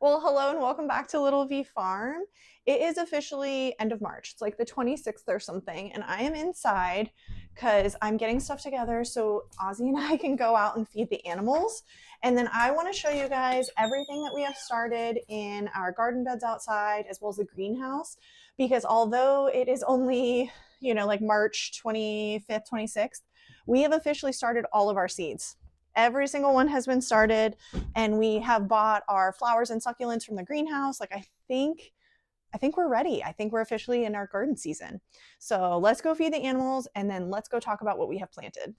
Well, hello and welcome back to LittleVFarm. It is officially end of March. It's like the 26th or something, and I am inside because I'm getting stuff together so Ozzy and I can go out and feed the animals. And then I want to show you guys everything that we have started in our garden beds outside as well as the greenhouse, because although it is only, like March 25th, 26th, we have officially started all of our seeds. Every single one has been started, and we have bought our flowers and succulents from the greenhouse. Like I think we're ready. I think we're officially in our garden season. So let's go feed the animals and then let's go talk about what we have planted.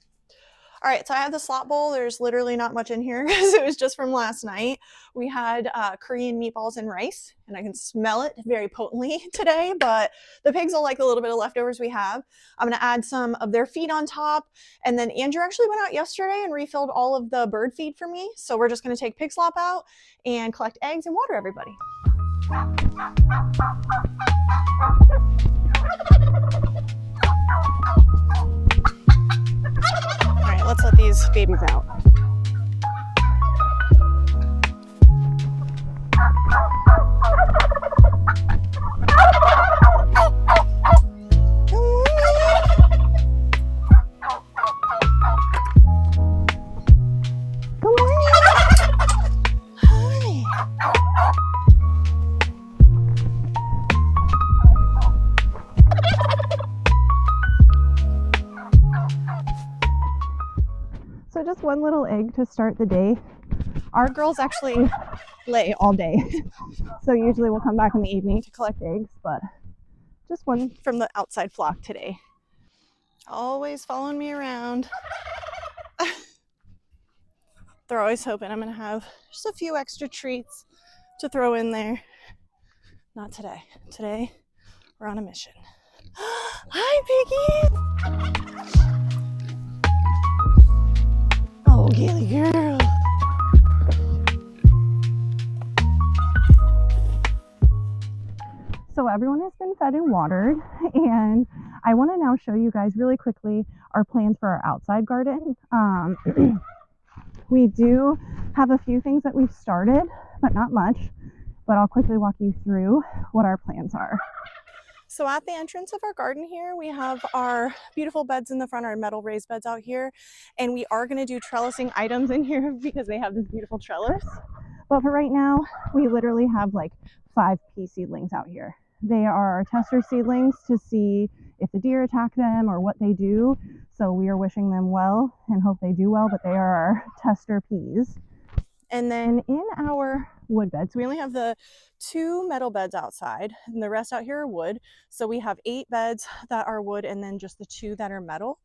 All right, so I have the slop bowl. There's literally not much in here because it was just from last night. We had Korean meatballs and rice, and I can smell it very potently today, but the pigs will like the little bit of leftovers we have. I'm gonna add some of their feed on top, and then Andrew actually went out yesterday and refilled all of the bird feed for me. So we're just gonna take pig slop out and collect eggs and water everybody. Let's let these babies out. So just one little egg to start the day. Our girls actually lay all day. So usually we'll come back in the evening to collect eggs, but just one from the outside flock today. Always following me around. They're always hoping I'm gonna have just a few extra treats to throw in there. Not today. Today, we're on a mission. Hi, Piggy! Oh, Gaily girl. So everyone has been fed and watered, and I want to now show you guys really quickly our plans for our outside garden. We do have a few things that we've started, but not much, but I'll quickly walk you through what our plans are. So at the entrance of our garden here, we have our beautiful beds in the front, our metal raised beds out here. And we are gonna do trellising items in here because they have this beautiful trellis. But for right now, we literally have like 5 pea seedlings out here. They are our tester seedlings to see if the deer attack them or what they do. So we are wishing them well and hope they do well, but they are our tester peas. And then in our wood beds, we only have the 2 metal beds outside and the rest out here are wood. So we have 8 beds that are wood and then just the 2 that are metal.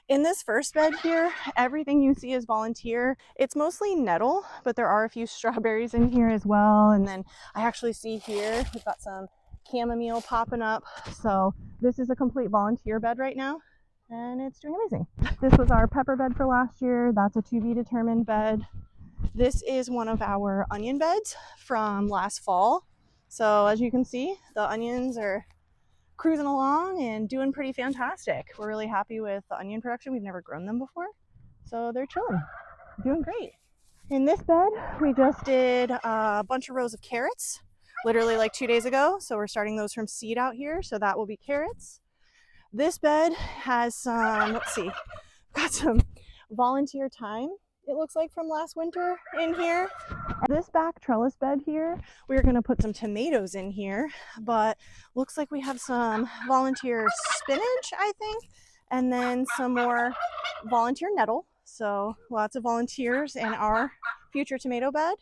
In this first bed here, everything you see is volunteer. It's mostly nettle, but there are a few strawberries in here as well. And then I actually see here, we've got some chamomile popping up. So this is a complete volunteer bed right now, and it's doing amazing. This was our pepper bed for last year. That's a to be determined bed. This is one of our onion beds from last fall. So as you can see, the onions are cruising along and doing pretty fantastic. We're really happy with the onion production. We've never grown them before, so they're chilling, doing great. In this bed, we just did a bunch of rows of carrots, literally like 2 days ago. So we're starting those from seed out here. So that will be carrots. This bed has some, let's see, got some volunteer thyme, it looks like, from last winter in here. This back trellis bed here, we're going to put some tomatoes in here, but looks like we have some volunteer spinach, I think, and then some more volunteer nettle. So lots of volunteers in our future tomato bed.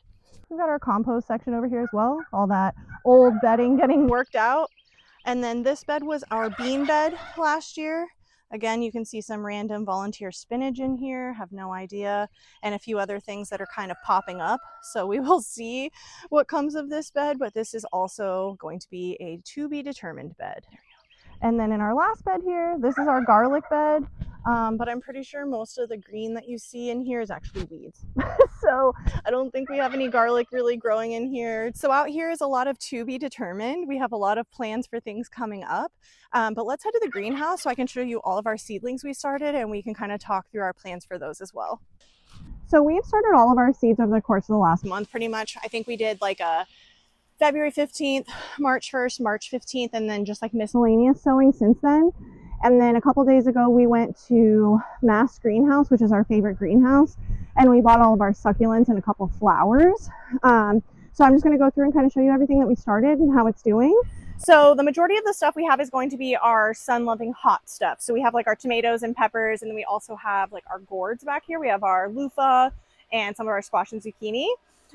We've got our compost section over here as well, all that old bedding getting worked out. And then this bed was our bean bed last year. Again, you can see some random volunteer spinach in here, have no idea, and a few other things that are kind of popping up. So we will see what comes of this bed, but this is also going to be a to be determined bed. There we go. And then in our last bed here, this is our garlic bed, but I'm pretty sure most of the green that you see in here is actually weeds. So I don't think we have any garlic really growing in here. So out here is a lot of to be determined. We have a lot of plans for things coming up, but let's head to the greenhouse so I can show you all of our seedlings we started and we can kind of talk through our plans for those as well. So we've started all of our seeds over the course of the last month pretty much. I think we did like a February 15th, March 1st, March 15th, and then just like miscellaneous sowing since then. And then a couple days ago, we went to Mass Greenhouse, which is our favorite greenhouse, and we bought all of our succulents and a couple flowers. So I'm just going to go through and kind of show you everything that we started and how it's doing. So the majority of the stuff we have is going to be our sun-loving hot stuff. So we have like our tomatoes and peppers, and then we also have like our gourds back here. We have our loofah and some of our squash and zucchini.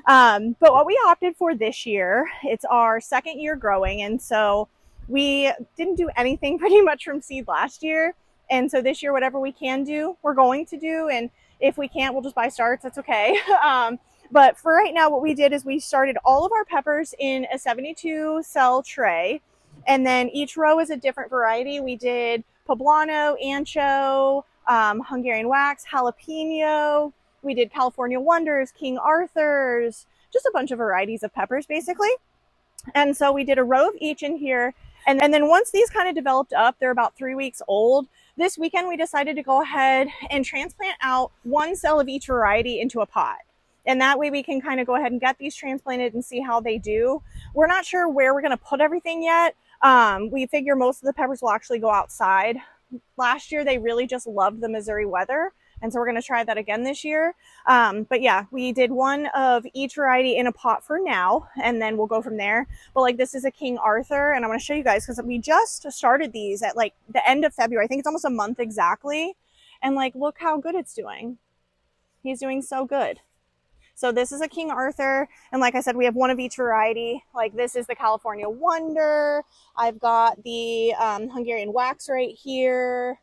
But what we opted for this year, it's our second year growing, and so we didn't do anything pretty much from seed last year. And so this year, whatever we can do, we're going to do. And if we can't, we'll just buy starts. That's okay. But for right now, what we did is we started all of our peppers in a 72 cell tray. And then each row is a different variety. We did poblano, ancho, Hungarian wax, jalapeno. We did California Wonders, King Arthur's, just a bunch of varieties of peppers basically. And so we did a row of each in here. And then once these kind of developed up, they're about 3 weeks old. This weekend, we decided to go ahead and transplant out one cell of each variety into a pot. And that way we can kind of go ahead and get these transplanted and see how they do. We're not sure where we're going to put everything yet. We figure most of the peppers will actually go outside. Last year, they really just loved the Missouri weather. And so we're going to try that again this year. But yeah, we did one of each variety in a pot for now, and then we'll go from there. But like this is a King Arthur, and I'm going to show you guys because we just started these at like the end of February. I think it's almost a month exactly. And like, look how good it's doing. He's doing so good. So this is a King Arthur. And like I said, we have one of each variety. Like this is the California Wonder. I've got the Hungarian Wax right here.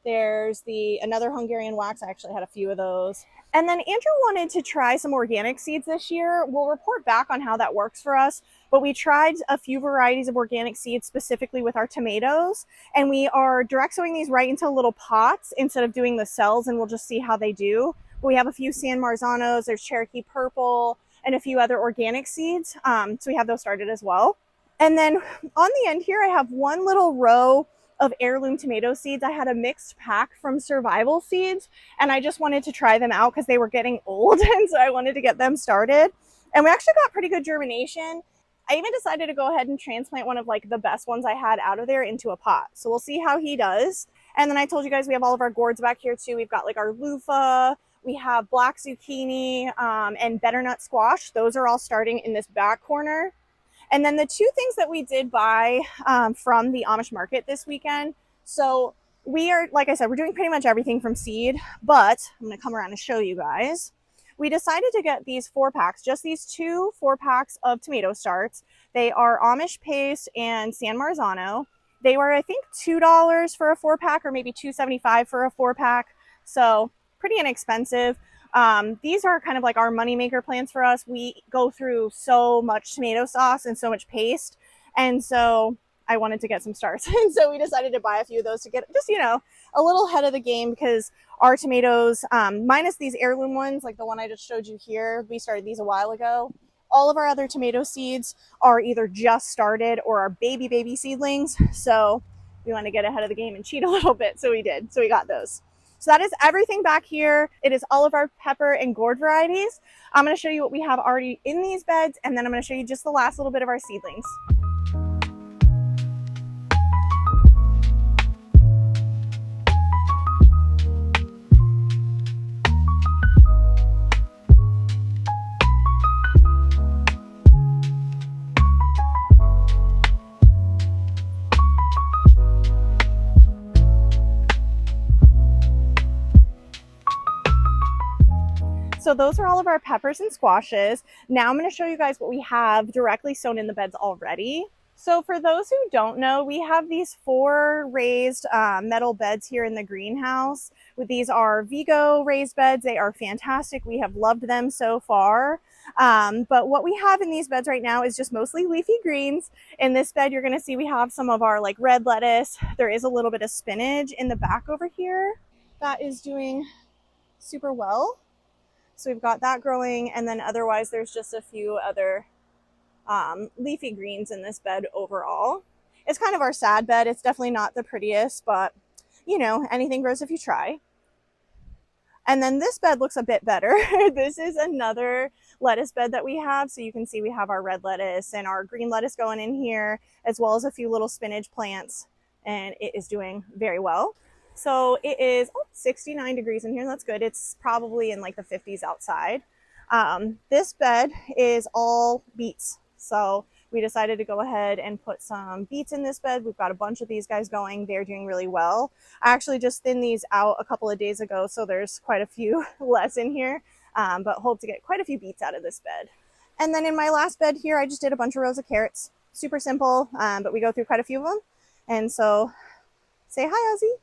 There's another Hungarian Wax. I actually had a few of those. And then Andrew wanted to try some organic seeds this year. We'll report back on how that works for us. But we tried a few varieties of organic seeds specifically with our tomatoes. And we are direct sowing these right into little pots instead of doing the cells, and we'll just see how they do. But we have a few San Marzanos, there's Cherokee Purple, and a few other organic seeds. So we have those started as well. And then on the end here, I have one little row of heirloom tomato seeds. I had a mixed pack from Survival Seeds, and I just wanted to try them out because they were getting old, and so I wanted to get them started. And we actually got pretty good germination. I even decided to go ahead and transplant one of like the best ones I had out of there into a pot. So we'll see how he does. And then I told you guys we have all of our gourds back here too. We've got like our loofah, we have black zucchini, and butternut squash. Those are all starting in this back corner. And then the two things that we did buy from the Amish market this weekend. So we are, like I said, we're doing pretty much everything from seed, but I'm going to come around and show you guys. We decided to get these 4-packs, just these 2 4-packs of tomato starts. They are Amish paste and San Marzano. They were, I think, $2 for a 4-pack or maybe $2.75 for a 4-pack. So pretty inexpensive. These are kind of like our moneymaker plants for us. We go through so much tomato sauce and so much paste. And so I wanted to get some starts. And so we decided to buy a few of those to get just, you know, a little ahead of the game, because our tomatoes, minus these heirloom ones, like the one I just showed you here, we started these a while ago. All of our other tomato seeds are either just started or are baby seedlings. So we want to get ahead of the game and cheat a little bit. So we did. So we got those. So that is everything back here. It is all of our pepper and gourd varieties. I'm going to show you what we have already in these beds, and then I'm going to show you just the last little bit of our seedlings. So those are all of our peppers and squashes. Now I'm going to show you guys what we have directly sown in the beds already. So for those who don't know, we have these 4 raised metal beds here in the greenhouse. These are Vego raised beds. They are fantastic. We have loved them so far. But what we have in these beds right now is just mostly leafy greens. In this bed, you're going to see we have some of our like red lettuce. There is a little bit of spinach in the back over here that is doing super well. So we've got that growing, and then otherwise there's just a few other leafy greens in this bed overall. It's kind of our sad bed. It's definitely not the prettiest, but you know, anything grows if you try. And then this bed looks a bit better. This is another lettuce bed that we have. So you can see we have our red lettuce and our green lettuce going in here, as well as a few little spinach plants, and it is doing very well. So it is 69 degrees in here. That's good. It's probably in like the 50s outside. This bed is all beets. So we decided to go ahead and put some beets in this bed. We've got a bunch of these guys going. They're doing really well. I actually just thinned these out a couple of days ago, so there's quite a few less in here, but hope to get quite a few beets out of this bed. And then in my last bed here, I just did a bunch of rows of carrots. Super simple, but we go through quite a few of them. And so say hi, Ozzy.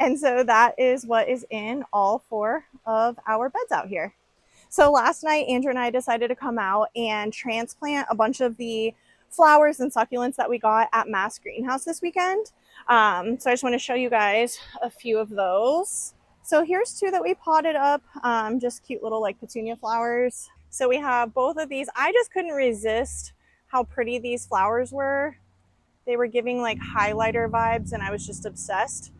And so that is what is in all 4 of our beds out here. So last night, Andrew and I decided to come out and transplant a bunch of the flowers and succulents that we got at Mass Greenhouse this weekend. So I just want to show you guys a few of those. So here's 2 that we potted up, just cute little like petunia flowers. So we have both of these. I just couldn't resist how pretty these flowers were. They were giving like highlighter vibes and I was just obsessed.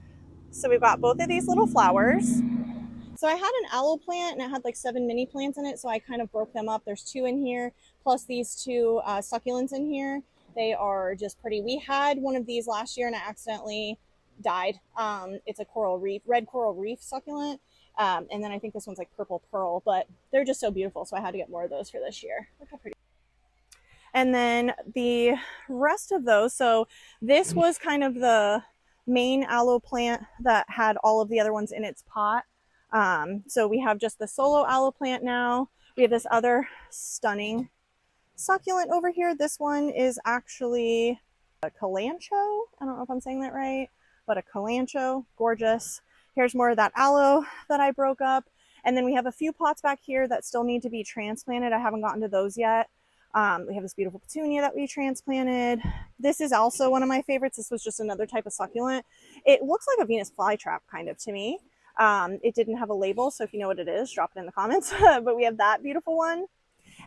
So we've got both of these little flowers. So I had an aloe plant and it had like 7 mini plants in it. So I kind of broke them up. There's 2 in here, plus these 2 succulents in here. They are just pretty. We had one of these last year and I accidentally died. It's a coral reef, red coral reef succulent. And then I think this one's like purple pearl, but they're just so beautiful. So I had to get more of those for this year. Look how pretty. And then the rest of those. So this was kind of the main aloe plant that had all of the other ones in its pot. So we have just the solo aloe plant now. We have this other stunning succulent over here. This one is actually a calancho. I don't know if I'm saying that right, but a calancho, gorgeous. Here's more of that aloe that I broke up. And then we have a few pots back here that still need to be transplanted. I haven't gotten to those yet. We have this beautiful petunia that we transplanted. This is also one of my favorites. This was just another type of succulent. It looks like a Venus flytrap kind of to me. It didn't have a label, so if you know what it is, drop it in the comments. But we have that beautiful one.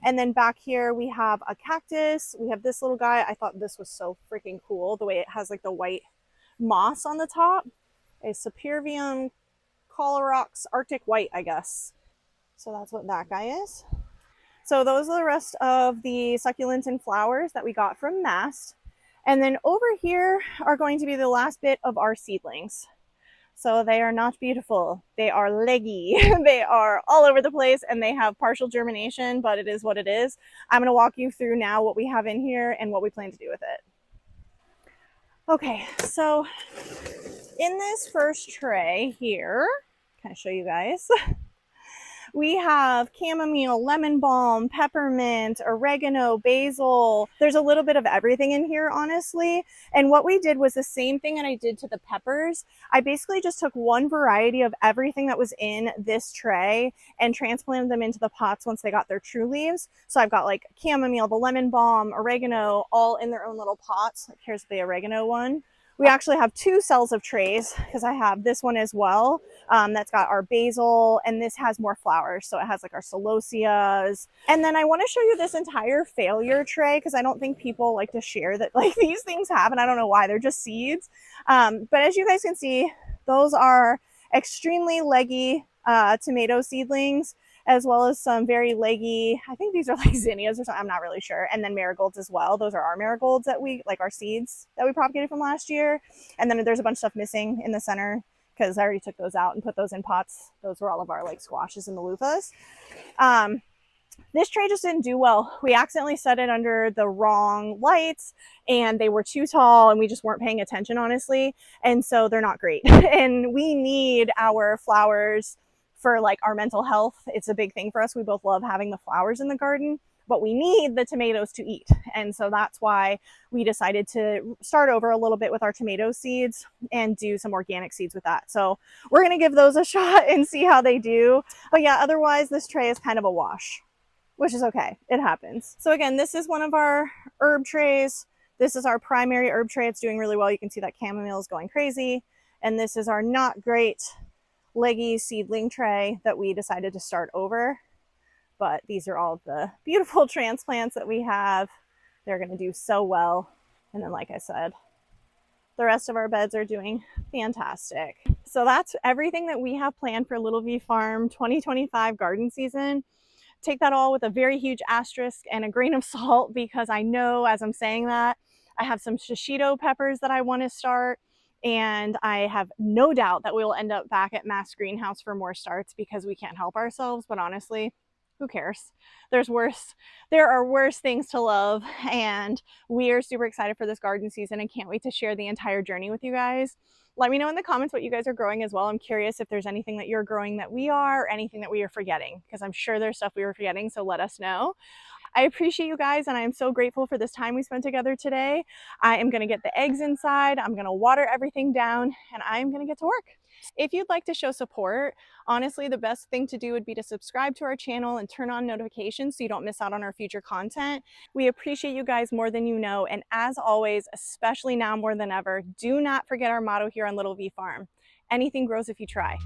And then back here we have a cactus. We have this little guy. I thought this was so freaking cool, the way it has like the white moss on the top. A Sapervium Colorox Arctic White, I guess. So that's what that guy is. So those are the rest of the succulents and flowers that we got from Mast. And then over here are going to be the last bit of our seedlings. So they are not beautiful. They are leggy. They are all over the place and they have partial germination, but it is what it is. I'm going to walk you through now what we have in here and what we plan to do with it. Okay, so in this first tray here, can I show you guys? We have chamomile, lemon balm, peppermint, oregano, basil. There's a little bit of everything in here, honestly. And what we did was the same thing that I did to the peppers. I basically just took one variety of everything that was in this tray and transplanted them into the pots once they got their true leaves. So I've got like chamomile, the lemon balm, oregano, all in their own little pots. Like here's the oregano one. We actually have 2 cells of trays because I have this one as well. That's got our basil, and this has more flowers. So it has like our celosias. And then I want to show you this entire failure tray because I don't think people like to share that like these things happen. I don't know why, they're just seeds. But as you guys can see, those are extremely leggy tomato seedlings, as well as some very leggy, I think these are like zinnias or something, I'm not really sure. And then marigolds as well. Those are our marigolds that we, like our seeds that we propagated from last year. And then there's a bunch of stuff missing in the center because I already took those out and put those in pots. Those were all of our like squashes and malufas. This tray just didn't do well. We accidentally set it under the wrong lights and they were too tall and we just weren't paying attention, honestly. And so they're not great. And we need our flowers for like our mental health. It's a big thing for us. We both love having the flowers in the garden, but we need the tomatoes to eat. And so that's why we decided to start over a little bit with our tomato seeds and do some organic seeds with that. So we're going to give those a shot and see how they do. But yeah, otherwise this tray is kind of a wash, which is okay. It happens. So again, this is one of our herb trays. This is our primary herb tray. It's doing really well. You can see that chamomile is going crazy. And this is our not great leggy seedling tray that we decided to start over. But these are all the beautiful transplants that we have. They're going to do so well. And then, like I said, The rest of our beds are doing fantastic. So that's everything that we have planned for LittleVFarm 2025 garden season. Take that all with a very huge asterisk and a grain of salt, because I know as I'm saying that, I have some shishito peppers that I want to start, and I have no doubt that we will end up back at Mass Greenhouse for more starts because we can't help ourselves. But honestly, who cares? There are worse things to love, and we are super excited for this garden season and can't wait to share the entire journey with you guys. Let me know in the comments what you guys are growing as well. I'm curious if there's anything that you're growing that we are, or anything that we are forgetting, because I'm sure there's stuff we were forgetting, so let us know. I appreciate you guys, and I am so grateful for this time we spent together today. I am going to get the eggs inside, I'm going to water everything down, and I am going to get to work. If you'd like to show support, honestly, the best thing to do would be to subscribe to our channel and turn on notifications so you don't miss out on our future content. We appreciate you guys more than you know, and as always, especially now more than ever, do not forget our motto here on LittleVFarm: anything grows if you try.